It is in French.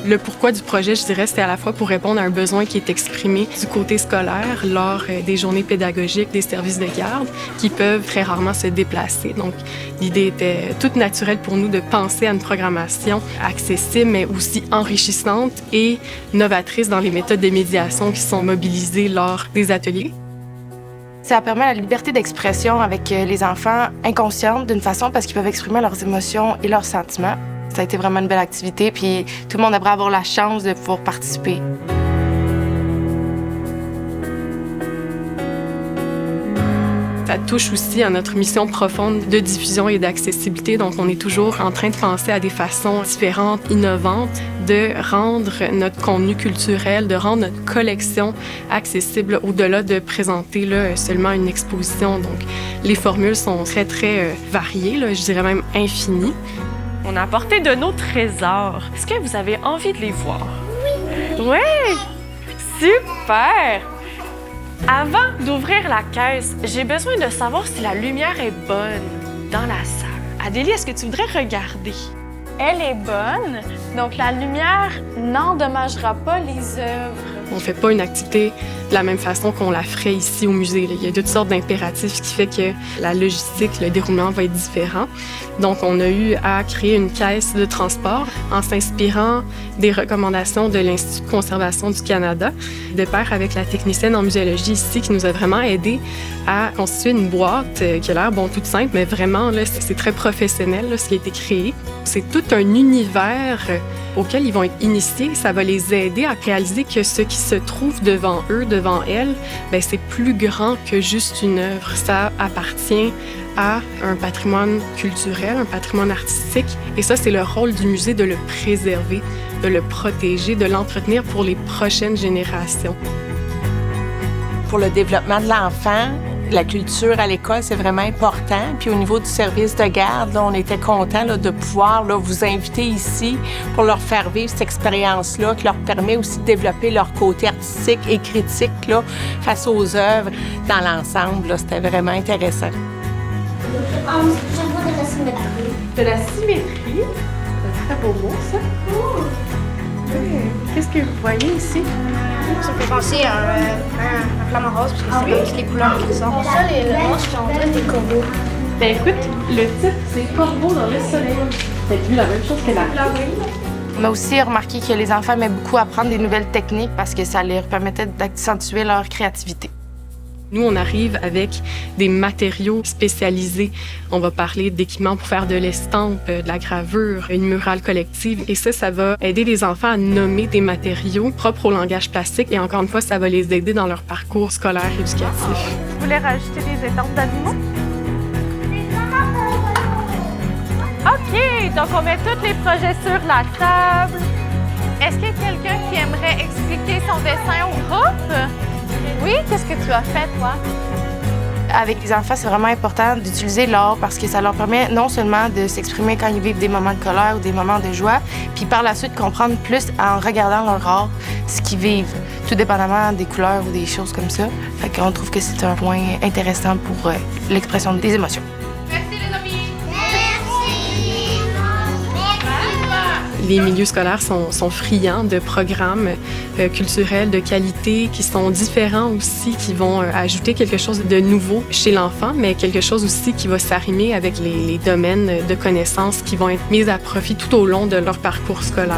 Le pourquoi du projet, je dirais, c'était à la fois pour répondre à un besoin qui est exprimé du côté scolaire lors des journées pédagogiques des services de garde qui peuvent très rarement se déplacer. Donc, l'idée était toute naturelle pour nous de penser à une programmation accessible, mais aussi enrichissante et novatrice dans les méthodes de médiation qui sont mobilisées lors des ateliers. Ça permet la liberté d'expression avec les enfants inconsciente d'une façon parce qu'ils peuvent exprimer leurs émotions et leurs sentiments. Ça a été vraiment une belle activité, puis tout le monde devrait avoir la chance de pouvoir participer. Ça touche aussi à notre mission profonde de diffusion et d'accessibilité. Donc, on est toujours en train de penser à des façons différentes, innovantes, de rendre notre contenu culturel, de rendre notre collection accessible au-delà de présenter là, seulement une exposition. Donc, les formules sont très, très variées, là, je dirais même infinies. On a apporté de nos trésors. Est-ce que vous avez envie de les voir? Oui! Oui! Super! Avant d'ouvrir la caisse, j'ai besoin de savoir si la lumière est bonne dans la salle. Adélie, est-ce que tu voudrais regarder? Elle est bonne, donc la lumière n'endommagera pas les œuvres. On ne fait pas une activité de la même façon qu'on la ferait ici au musée. Il y a toutes sortes d'impératifs, ce qui fait que la logistique, le déroulement va être différent. Donc, on a eu à créer une caisse de transport en s'inspirant des recommandations de l'Institut de conservation du Canada, de pair avec la technicienne en muséologie ici, qui nous a vraiment aidé à constituer une boîte qui a l'air, bon, toute simple, mais vraiment, là, c'est très professionnel, là, ce qui a été créé. C'est tout un univers auquel ils vont être initiés. Ça va les aider à réaliser que ce qui se trouve devant eux, devant elles, bien, c'est plus grand que juste une œuvre. Ça appartient à un patrimoine culturel, un patrimoine artistique. Et ça, c'est le rôle du musée de le préserver, de le protéger, de l'entretenir pour les prochaines générations. Pour le développement de l'enfant, la culture à l'école, c'est vraiment important. Puis au niveau du service de garde, là, on était contents de pouvoir vous inviter ici pour leur faire vivre cette expérience-là qui leur permet aussi de développer leur côté artistique et critique là, face aux œuvres dans l'ensemble. Là, c'était vraiment intéressant. Je vois de la symétrie. De la symétrie? C'est très beau mot, ça. Oh. Oui. Qu'est-ce que vous voyez ici? Ça me fait penser à un flamant rose, parce que c'est comme toutes les couleurs qui sortent. Ça, le rose, on dirait des corbeaux. Ben écoute, le titre, c'est Corbeau dans le soleil. T'as vu la même chose que la On a aussi remarqué que les enfants aimaient beaucoup apprendre des nouvelles techniques parce que ça leur permettait d'accentuer leur créativité. Nous, on arrive avec des matériaux spécialisés. On va parler d'équipements pour faire de l'estampe, de la gravure, une murale collective. Et ça va aider les enfants à nommer des matériaux propres au langage plastique. Et encore une fois, ça va les aider dans leur parcours scolaire et éducatif. Vous voulez rajouter des étampes d'animaux? OK, donc on met tous les projets sur la table. Est-ce qu'il y a quelqu'un qui aimerait expliquer son dessin au groupe? Oui, qu'est-ce que tu as fait, toi? Avec les enfants, c'est vraiment important d'utiliser l'art parce que ça leur permet non seulement de s'exprimer quand ils vivent des moments de colère ou des moments de joie, puis par la suite comprendre plus en regardant leur art ce qu'ils vivent, tout dépendamment des couleurs ou des choses comme ça. Fait qu'on trouve que c'est un point intéressant pour l'expression des émotions. Les milieux scolaires sont friands de programmes culturels de qualité qui sont différents aussi, qui vont ajouter quelque chose de nouveau chez l'enfant, mais quelque chose aussi qui va s'arrimer avec les domaines de connaissances qui vont être mis à profit tout au long de leur parcours scolaire.